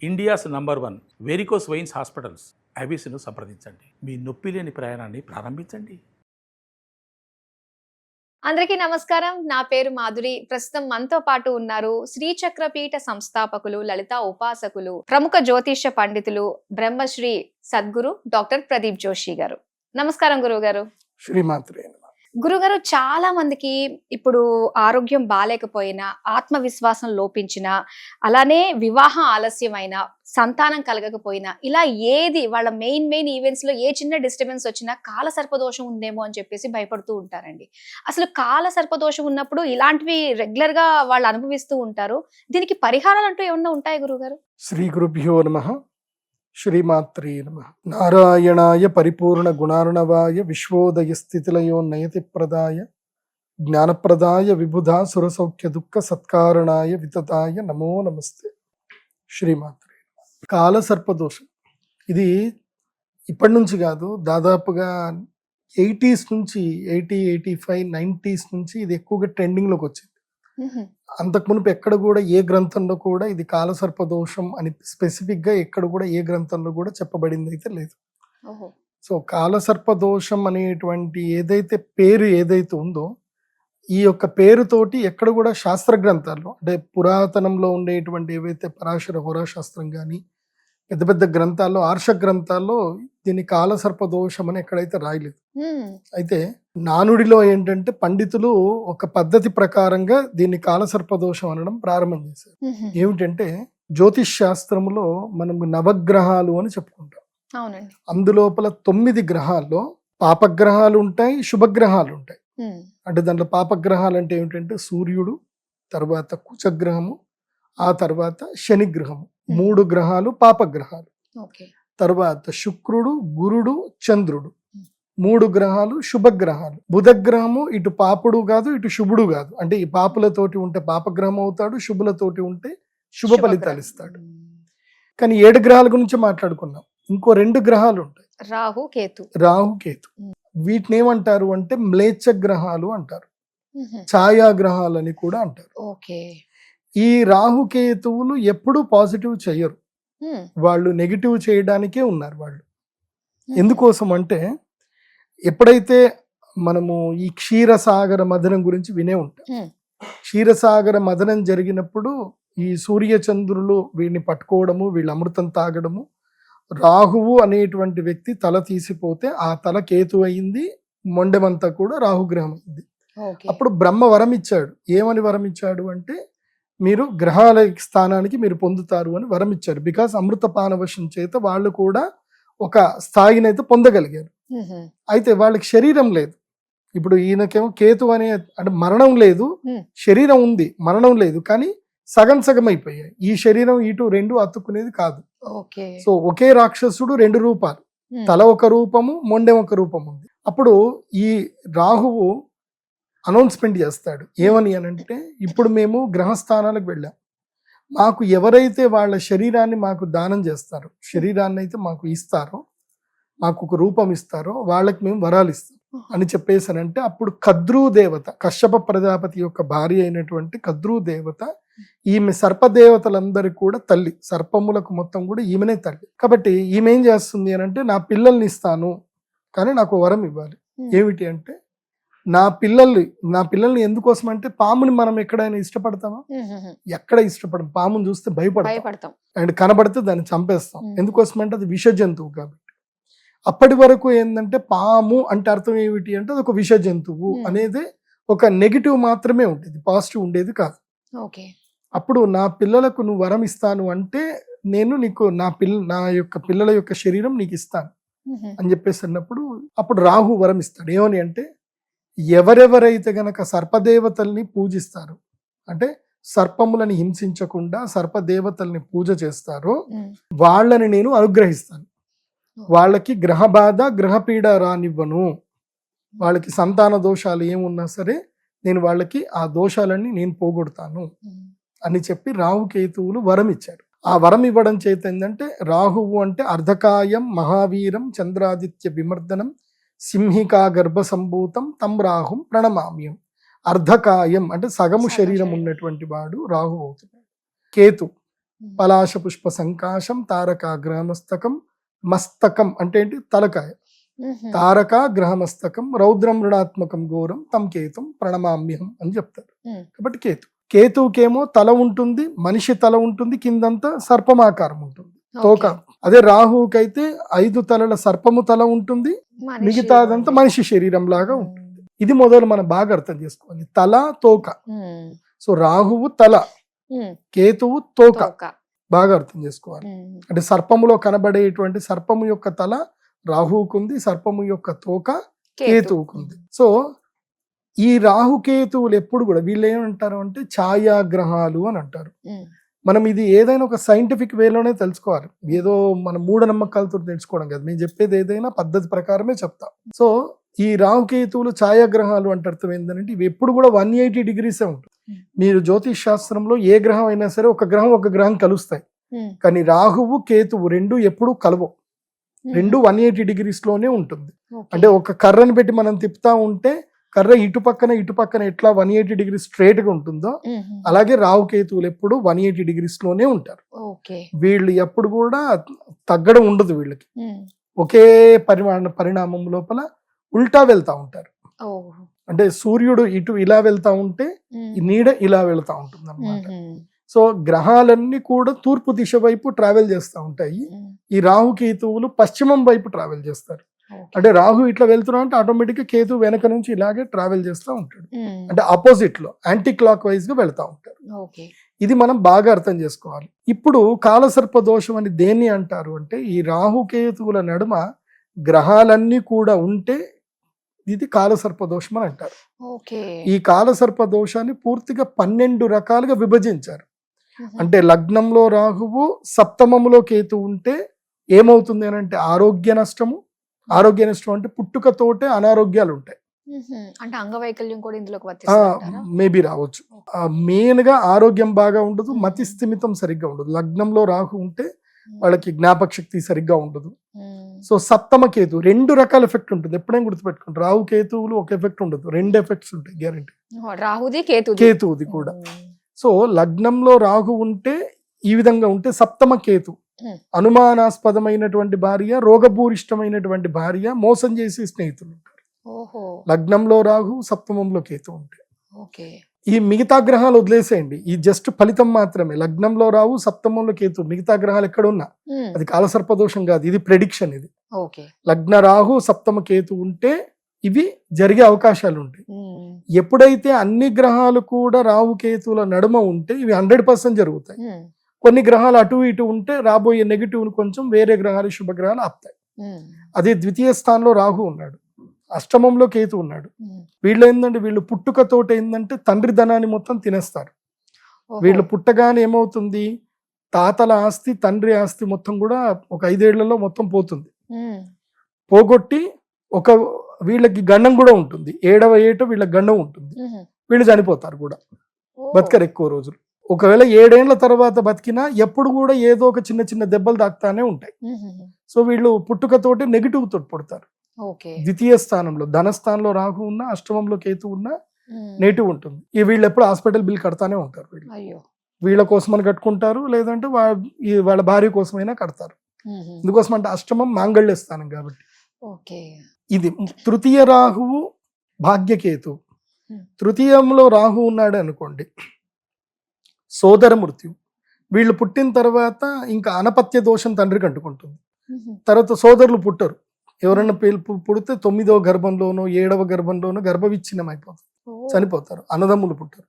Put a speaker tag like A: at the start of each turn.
A: India's number 1 varicose veins hospitals ఐబీసీను సంప్రదించండి. మీ నొప్పి లేని ప్రయాణాన్ని ప్రారంభించండి.
B: అందరికీ నమస్కారం. నా పేరు మాధురి. ప్రస్తుతం మనతో పాటు ఉన్నారు శ్రీచక్రపీఠ సంస్థాపకులు, లలిత ఉపాసకులు, ప్రముఖ జ్యోతిష్య పండితులు, బ్రహ్మశ్రీ సద్గురు డాక్టర్ ప్రదీప్ జోషి గారు. నమస్కారం గురువు గారు.
C: శ్రీమాత్రే.
B: గురుగారు, చాలా మందికి ఇప్పుడు ఆరోగ్యం బాలేకపోయినా, ఆత్మవిశ్వాసం లోపించినా, అలానే వివాహం ఆలస్యమైన, సంతానం కలగకపోయినా, ఇలా ఏది వాళ్ళ మెయిన్ ఈవెంట్స్ లో ఏ చిన్న డిస్టర్బెన్స్ వచ్చినా కాల సర్పదోషం ఉందేమో అని చెప్పేసి భయపడుతూ ఉంటారండి. అసలు కాల సర్పదోషం ఉన్నప్పుడు ఇలాంటివి రెగ్యులర్ గా వాళ్ళు అనుభవిస్తూ ఉంటారు. దీనికి పరిహారాలు అంటూ ఏమన్నా ఉంటాయి గురుగారు?
C: శ్రీ గురుభ్యో నమః. శ్రీమాత్రే నమః. నారాయణాయ పరిపూర్ణ గుణార్ణవాయ విశ్వోదయ స్థితిలయో నయతి ప్రదాయ జ్ఞానప్రదాయ విబుధా సురసౌఖ్య దుఃఖ సత్కారణాయ వితతాయ నమో నమస్తే. శ్రీమాత్రే. కాల సర్పదోషం ఇది ఇప్పటి నుంచి కాదు, దాదాపుగా 80s నుంచి 85, 90s నుంచి ఇది ఎక్కువగా ట్రెండింగ్లోకి వచ్చింది. అంతకు మునుపు ఎక్కడ కూడా ఏ గ్రంథంలో కూడా ఇది కాలసర్పదోషం అని స్పెసిఫిక్గా ఎక్కడ కూడా ఏ గ్రంథంలో కూడా చెప్పబడింది అయితే లేదు. సో కాలసర్పదోషం అనేటువంటి పేరు ఏదైతే ఉందో, ఈ యొక్క పేరుతోటి ఎక్కడ కూడా శాస్త్ర గ్రంథాల్లో, అంటే పురాతనంలో ఉండేటువంటి ఏవైతే పరాశర హోరాశాస్త్రం కానీ పెద్ద పెద్ద గ్రంథాల్లో, ఆర్ష గ్రంథాల్లో దీన్ని కాలసర్పదోషం అని ఎక్కడైతే రాయలేదు. అయితే నానుడిలో ఏంటంటే పండితులు ఒక పద్ధతి ప్రకారంగా దీన్ని కాలసర్పదోషం అనడం ప్రారంభం చేశారు. ఏమిటంటే జ్యోతిష్ శాస్త్రములో మనం నవగ్రహాలు అని చెప్పుకుంటాం. అందులోపల 9 గ్రహాల్లో పాపగ్రహాలు ఉంటాయి, శుభగ్రహాలు ఉంటాయి. అంటే దాంట్లో పాపగ్రహాలు అంటే ఏమిటంటే సూర్యుడు, తర్వాత కుచగ్రహము, ఆ తర్వాత శనిగ్రహము, 3 గ్రహాలు పాపగ్రహాలు. తర్వాత శుక్రుడు, గురుడు, చంద్రుడు, 3 గ్రహాలు శుభగ్రహాలు. బుధగ్రహము ఇటు పాపుడు కాదు, ఇటు శుభుడు కాదు. అంటే ఈ పాపులతోటి ఉంటే పాపగ్రహం అవుతాడు, శుభులతోటి ఉంటే శుభ ఫలితాలు ఇస్తాడు. కానీ 7 గ్రహాల గురించి మాట్లాడుకున్నాం. ఇంకో 2 గ్రహాలు ఉంటాయి, రాహు కేతు. వీటిని ఏమంటారు అంటే మ్లేచ్ఛ గ్రహాలు అంటారు, ఛాయాగ్రహాలు అని కూడా అంటారు. ఈ రాహుకేతువులు ఎప్పుడూ పాజిటివ్ చెయ్యరు, వాళ్ళు నెగిటివ్ చేయడానికే ఉన్నారు వాళ్ళు. ఎందుకోసం అంటే ఎప్పుడైతే మనము ఈ క్షీరసాగర మదనం గురించి వినే ఉంటాం. క్షీరసాగర మదనం జరిగినప్పుడు ఈ సూర్యచంద్రులు వీడిని పట్టుకోవడము, వీళ్ళ అమృతం తాగడము, రాహువు అనేటువంటి వ్యక్తి తల తీసిపోతే ఆ తల కేతు అయింది, మొండెమంతా కూడా రాహుగ్రహం అయింది. అప్పుడు బ్రహ్మ వరం ఇచ్చాడు. ఏమని వరం ఇచ్చాడు అంటే మీరు గ్రహాల స్థానానికి మీరు పొందుతారు అని వరం ఇచ్చారు. బికాస్ అమృత పానవశం చేత వాళ్ళు కూడా ఒక స్థాయిని అయితే పొందగలిగారు. అయితే వాళ్ళకి శరీరం లేదు. ఇప్పుడు ఈయనకేమో కేతు అనే అంటే మరణం లేదు, శరీరం ఉంది, మరణం లేదు, కానీ సగం సగం అయిపోయాయి. ఈ శరీరం ఇటు 2 అతుక్కునేది కాదు. సో ఒకే రాక్షసుడు 2 రూపాలు, తల ఒక రూపము, మొండెం ఒక రూపం ఉంది. అప్పుడు ఈ రాహువు అనౌన్స్మెంట్ చేస్తాడు. ఏమని అనంటే ఇప్పుడు మేము గ్రహస్థానాలకు వెళ్ళాం, మాకు ఎవరైతే వాళ్ళ శరీరాన్ని మాకు దానం చేస్తారో, శరీరాన్ని అయితే మాకు ఇస్తారో, మాకు ఒక రూపం ఇస్తారో వాళ్ళకి మేము వరాలు ఇస్తాం అని చెప్పేసానంటే అప్పుడు కద్రూ దేవత, కశ్యప ప్రజాపతి యొక్క భార్య అయినటువంటి కద్రూ దేవత, ఈమె సర్పదేవతలందరికీ కూడా తల్లి, సర్పములకు మొత్తం కూడా ఈమెనే తల్లి. కాబట్టి ఈమె ఏం చేస్తుంది అని అంటే నా పిల్లల్ని ఇస్తాను, కానీ నాకు వరం ఇవ్వాలి. ఏమిటి అంటే నా పిల్లల్ని ఎందుకోసం అంటే పాముని మనం ఎక్కడైనా ఇష్టపడతామా? ఎక్కడ ఇష్టపడం. పాముని చూస్తే భయపడతాం, అండ్ కనబడితే దాన్ని చంపేస్తాం. ఎందుకోసం అంటే అది విష జంతువు. కాబట్టి అప్పటి వరకు ఏంటంటే పాము అంటే అర్థం ఏమిటి అంటే అది ఒక విష జంతువు అనేది ఒక నెగిటివ్ మాత్రమే ఉండేది, పాజిటివ్ ఉండేది కాదు. అప్పుడు నా పిల్లలకు నువ్వు వరం ఇస్తాను అంటే నేను నీకు నా యొక్క పిల్లల యొక్క శరీరం నీకు ఇస్తాను అని చెప్పేసి అన్నప్పుడు అప్పుడు రాహు వరం ఇస్తాడు. ఏమని అంటే ఎవరెవరైతే గనక సర్పదేవతల్ని పూజిస్తారు, అంటే సర్పములని హింసించకుండా సర్పదేవతల్ని పూజ చేస్తారో వాళ్ళని నేను అనుగ్రహిస్తాను. వాళ్ళకి గ్రహ బాధ, గ్రహపీడ రానివ్వను. వాళ్ళకి సంతాన దోషాలు ఏమున్నా సరే నేను వాళ్ళకి ఆ దోషాలన్నీ నేను పోగొడతాను అని చెప్పి రాహుకేతువులు వరం ఇచ్చారు. ఆ వరం ఇవ్వడం చేత ఏంటంటే రాహువు అంటే అర్ధకాయం మహావీరం చంద్రాదిత్య విమర్దనం సింహికా గర్భ సంభూతం తం రాహుం ప్రణమామ్యం. అర్ధకాయం అంటే సగము శరీరం ఉన్నటువంటి వాడు రాహు అవుతున్నాడు. కేతు పలాశ పుష్ప సంకాశం తారకాగ్రహమస్తకం. మస్తకం అంటే ఏంటి? తలకాయ. తారక గ్రహమస్తకం రౌద్రం రుణాత్మకం ఘోరం తం కేతుం ప్రణమామ్యహం అని చెప్తారు. కాబట్టి కేతువుకేమో తల ఉంటుంది, మనిషి తల ఉంటుంది, కిందంతా సర్పమాకారం ఉంటుంది, తోక. అదే రాహువుకైతే 5 తలల సర్పము తల ఉంటుంది, మిగతాదంతా మనిషి శరీరం లాగా ఉంటుంది. ఇది మొదలు మనం బాగా అర్థం చేసుకోవాలి. తల, తోక. సో రాహువు తల, కేతువు తోక. బాగా అర్థం చేసుకోవాలి. అంటే సర్పములో కనబడేటువంటి సర్పము యొక్క తల రాహువుకుంది, సర్పము యొక్క తోక కేతువుకుంది. సో ఈ రాహుకేతువులు ఎప్పుడు కూడా వీళ్ళు ఏమంటారు అంటే ఛాయాగ్రహాలు అని అంటారు. మనం ఇది ఏదైనా ఒక సైంటిఫిక్ వేలోనే తెలుసుకోవాలి, ఏదో మన మూఢనమ్మకాలతో తెలుసుకోవడం కాదు. మేము చెప్పేది ఏదైనా పద్ధతి ప్రకారమే చెప్తాం. సో ఈ రాహుకేతువులు ఛాయాగ్రహాలు అంటే అర్థం ఏంటంటే ఇవి ఎప్పుడు కూడా 180 degrees ఉంటుంది. మీరు జ్యోతిష్ శాస్త్రంలో ఏ గ్రహం అయినా సరే ఒక గ్రహం కలుస్తాయి, కానీ రాహువు కేతువు రెండు ఎప్పుడు కలవవు. రెండు 180 degrees లోనే ఉంటుంది. అంటే ఒక కర్రను పెట్టి మనం తిప్పుతా ఉంటే కర్ర ఇటు పక్కన ఎట్లా 180 degrees స్ట్రేట్ గా ఉంటుందో అలాగే రాహుకేతువులు ఎప్పుడు 180 degrees లోనే ఉంటారు. వీళ్ళు ఎప్పుడు కూడా తగ్గడం ఉండదు. వీళ్ళకి ఒకే పరిణామం లోపల ఉల్టా వెళ్తా ఉంటారు. అంటే సూర్యుడు ఇటు ఇలా వెళ్తా ఉంటే ఈ నీడ ఇలా వెళ్తా ఉంటుంది అన్నమాట. సో గ్రహాలన్నీ కూడా తూర్పు దిశ వైపు ట్రావెల్ చేస్తూ ఉంటాయి. ఈ రాహుకేతువులు పశ్చిమం వైపు ట్రావెల్ చేస్తారు. అంటే రాహు ఇట్లా వెళ్తున్నా అంటే ఆటోమేటిక్ గా కేతు వెనక నుంచి ఇలాగే ట్రావెల్ చేస్తూ ఉంటాడు. అంటే ఆపోజిట్ లో యాంటీ క్లాక్ వైజ్ గా వెళ్తా ఉంటారు. ఇది మనం బాగా అర్థం చేసుకోవాలి. ఇప్పుడు కాలసర్ప దోషం అని దేన్ని అంటారు అంటే ఈ రాహుకేతువుల నడుమ గ్రహాలన్నీ కూడా ఉంటే ఇది కాలసర్ప దోషం అని అంటారు. ఈ కాలసర్ప దోషాన్ని పూర్తిగా 12 రకాలుగా విభజించారు. అంటే లగ్నంలో రాహువు, సప్తమములో కేతు ఉంటే ఏమవుతుంది అని అంటే ఆరోగ్య నష్టం అంటే పుట్టుకతోటే అనారోగ్యాలు ఉంటాయి.
B: అంటే అంగవైకల్యం కూడా ఇందులోకి
C: మేబీ రావచ్చు. మెయిన్ గా ఆరోగ్యం బాగా ఉండదు, మతి స్థిమితం సరిగ్గా ఉండదు. లగ్నంలో రాహు ఉంటే వాళ్ళకి జ్ఞాపక శక్తి సరిగ్గా ఉండదు. సో సప్తమ కేతు 2 రకాల ఎఫెక్ట్ ఉంటుంది. ఎప్పుడైనా గుర్తుపెట్టుకోండి, రాహు కేతువులు ఒక ఎఫెక్ట్ ఉండదు, 2 ఎఫెక్ట్స్ ఉంటాయి గ్యారెంటీ.
B: రాహుది కేతువుది కూడా.
C: సో లగ్నంలో రాహు ఉంటే ఈ విధంగా ఉంటే సప్తమ కేతు అనుమానాస్పదమైనటువంటి భార్య, రోగభూరిష్టమైనటువంటి భార్య, మోసం చేసే స్నేహితులు ఉంటారు. లగ్నంలో రాహు, సప్తమంలో కేతు ఉంటాయి. ఈ మిగతా గ్రహాలు వదిలేసేయండి, ఈ జస్ట్ ఫలితం మాత్రమే. లగ్నంలో రావు, సప్తమంలో కేతు, మిగతా గ్రహాలు ఎక్కడ ఉన్నా అది కాలసర్పదోషం కాదు, ఇది ప్రెడిక్షన్. ఇది లగ్న రాహు, సప్తమ కేతు ఉంటే ఇవి జరిగే అవకాశాలు ఉంటాయి. ఎప్పుడైతే అన్ని గ్రహాలు కూడా రాహు కేతువుల నడుమ ఉంటే ఇవి 100% జరుగుతాయి. కొన్ని గ్రహాలు అటు ఇటు ఉంటే రాబోయే నెగిటివ్ కొంచెం వేరే గ్రహాలు, శుభగ్రహాలు ఆపుతాయి. అదే ద్వితీయ స్థానంలో రాహు ఉన్నాడు, అష్టమంలో కేతు ఉన్నాడు. వీళ్ళు ఏంటంటే వీళ్ళు పుట్టుకతోటి ఏంటంటే తండ్రి ధనాన్ని మొత్తం తినేస్తారు. వీళ్ళు పుట్టగానే ఏమవుతుంది, తాతల ఆస్తి, తండ్రి ఆస్తి మొత్తం కూడా ఒక 5 ఏళ్లలో మొత్తం పోతుంది. పోగొట్టి వీళ్ళకి గండం కూడా ఉంటుంది. 7వ ఏట వీళ్ళకి గండం ఉంటుంది. వీళ్ళు చనిపోతారు కూడా, బతకరు ఎక్కువ రోజులు. ఒకవేళ 7 ఏళ్ల తర్వాత బతికినా ఎప్పుడు కూడా ఏదో ఒక చిన్న చిన్న దెబ్బలు తాకుతానే ఉంటాయి. సో వీళ్ళు పుట్టుకతోటి నెగిటివ్ తోటి పుడతారు. ద్వితీయ స్థానంలో ధనస్థానంలో రాహు ఉన్నా, అష్టమంలో కేతు ఉన్నా నెగిటివ్ ఉంటుంది. వీళ్ళు ఎప్పుడు హాస్పిటల్ బిల్ కడతానే ఉంటారు. వీళ్ళ కోసమని కట్టుకుంటారు, లేదంటే వాళ్ళ భార్య కోసమైనా కడతారు. ఎందుకోసం అంటే అష్టమం మాంగళ్య స్థానం కాబట్టి. ఇది తృతీయ రాహువు, భాగ్యకేతు. తృతీయంలో రాహు ఉన్నాడు అనుకోండి, సోదర మృత్యు. వీళ్ళు పుట్టిన తర్వాత ఇంకా అనపత్య దోషం తండ్రికి అంటుకుంటుంది. తర్వాత సోదరులు పుట్టరు. ఎవరన్నా పుడితే 9వ గర్భంలోనో 7వ గర్భంలోనో గర్భవిచ్ఛిన్నం అయిపోతుంది, చనిపోతారు. అన్నదమ్ములు పుట్టరు.